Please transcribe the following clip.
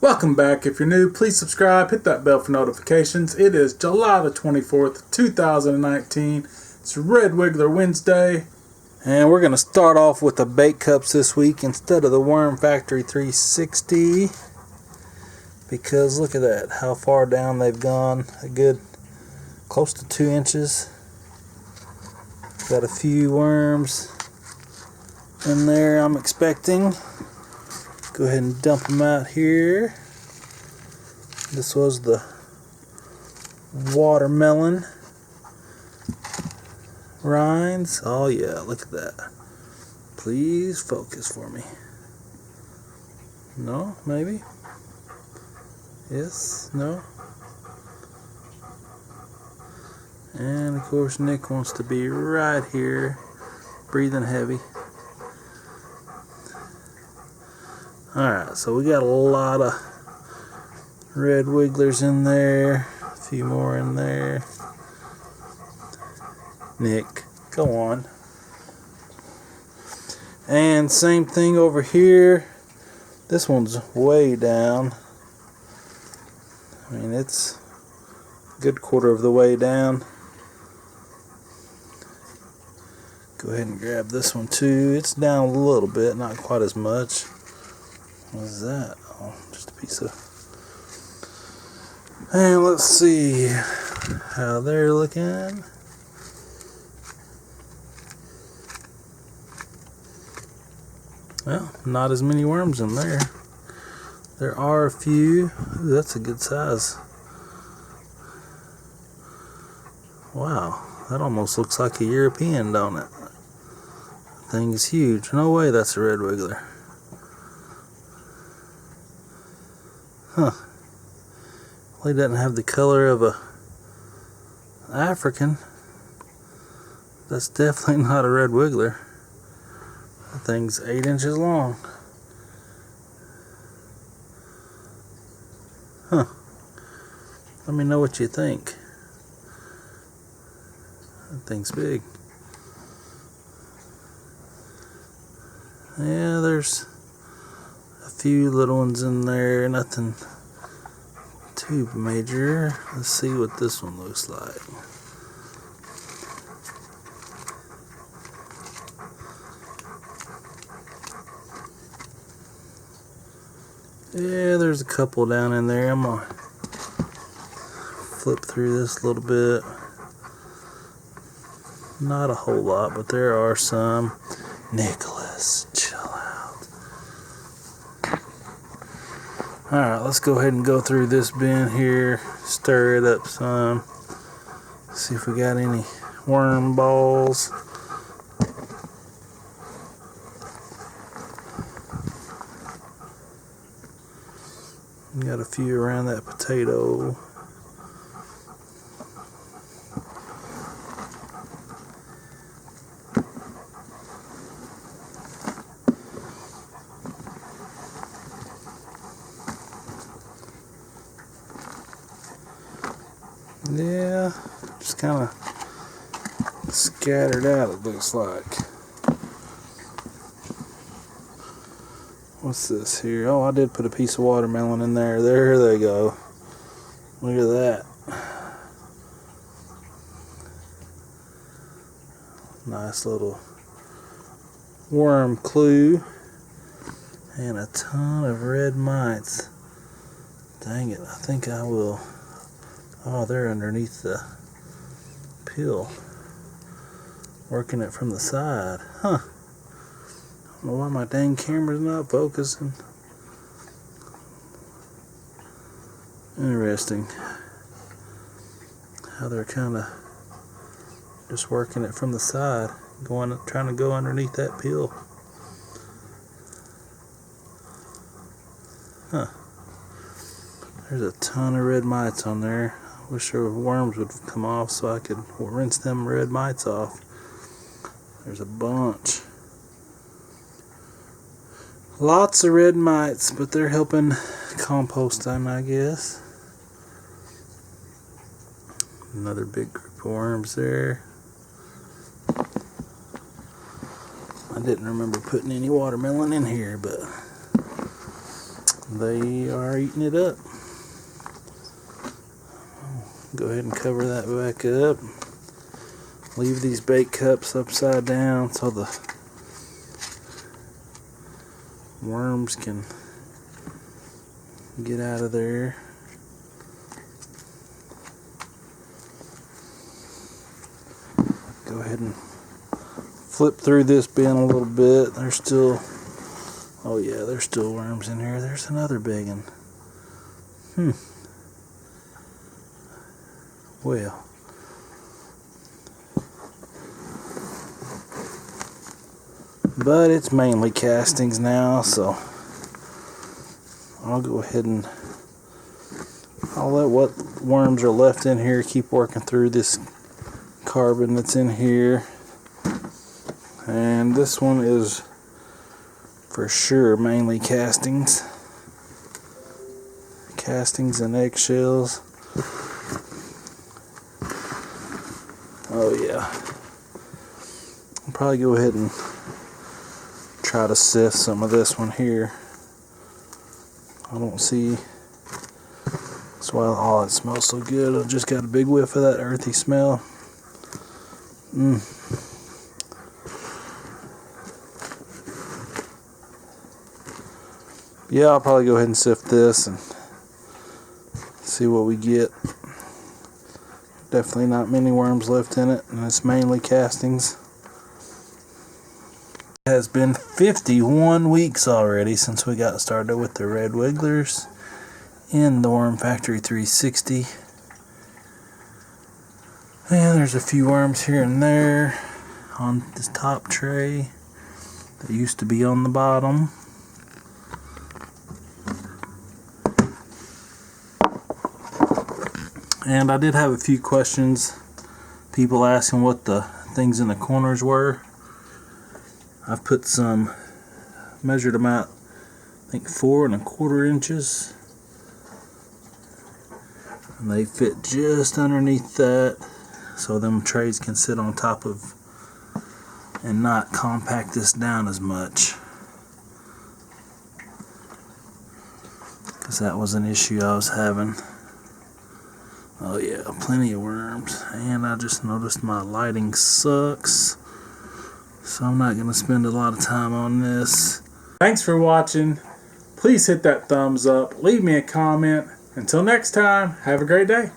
Welcome back. If you're new, please subscribe, hit that bell for notifications. It is July the 24th, 2019. It's Red Wiggler Wednesday. And we're going to start off with the bait cups this week instead of the Worm Factory 360. Because look at that, how far down they've gone. A good close to 2 inches. Got a few worms in there I'm expecting. Go ahead and dump them out here. This was the watermelon rinds. Oh yeah, look at that. Please focus for me. No? Maybe? Yes? No? And of course Nick wants to be right here, breathing heavy. Alright, so we got a lot of red wigglers in there, a few more in there. Nick, go on. And same thing over here. This one's way down. I mean, it's a good quarter of the way down. Go ahead and grab this one too. It's down a little bit, not quite as much. What is that? Oh, just a piece of... And let's see how they're looking. Well, not as many worms in there. There are a few. Ooh, that's a good size. Wow, that almost looks like a European, don't it? That thing is huge. No way that's a red wiggler. Huh. Well, he doesn't have the color of a African. That's definitely not a red wiggler. That thing's 8 inches long. Huh. Let me know what you think. That thing's big. Yeah, there's a few little ones in there, nothing too major. Let's see what this one looks like. Yeah, there's a couple down in there. I'm gonna flip through this a little bit. Not a whole lot, but there are some. Nicholas, chill out. Alright, let's go ahead and go through this bin here, stir it up some, see if we got any worm balls. We got a few around that potato. Yeah, just kind of scattered out, it looks like. What's this here? Oh, I did put a piece of watermelon in there. There they go. Look at that. Nice little worm clue. And a ton of red mites. Dang it, I think I will... Oh, they're underneath the peel. Working it from the side. Huh. I don't know why my dang camera's not focusing. Interesting. How they're kind of just working it from the side. Trying to go underneath that peel. Huh. There's a ton of red mites on there. Wish the worms would come off so I could rinse them red mites off. There's a bunch. Lots of red mites, but they're helping composting, I guess. Another big group of worms there. I didn't remember putting any watermelon in here, but They are eating it up. Go ahead and cover that back up. Leave these bait cups upside down so the worms can get out of there. Go ahead and flip through this bin a little bit. There's still, oh yeah, there's still worms in here. There's another big one. Well, but it's mainly castings now, so I'll go ahead and I'll let what worms are left in here keep working through this carbon that's in here. And this one is for sure mainly castings and eggshells. Oh yeah, I'll probably go ahead and try to sift some of this one here. I don't see, that's why, oh, it smells so good. I just got a big whiff of that earthy smell. Yeah, I'll probably go ahead and sift this and see what we get. Definitely not many worms left in it, and it's mainly castings. It has been 51 weeks already since we got started with the red wigglers in the Worm Factory 360. And there's a few worms here and there on this top tray that used to be on the bottom. And I did have a few questions, people asking what the things in the corners were. I've put some, measured them out, I think 4 1/4 inches. And they fit just underneath that, so them trays can sit on top of and not compact this down as much. Because that was an issue I was having. Oh yeah, plenty of worms. And I just noticed my lighting sucks, so I'm not going to spend a lot of time on this. Thanks for watching. Please hit that thumbs up. Leave me a comment. Until next time, have a great day.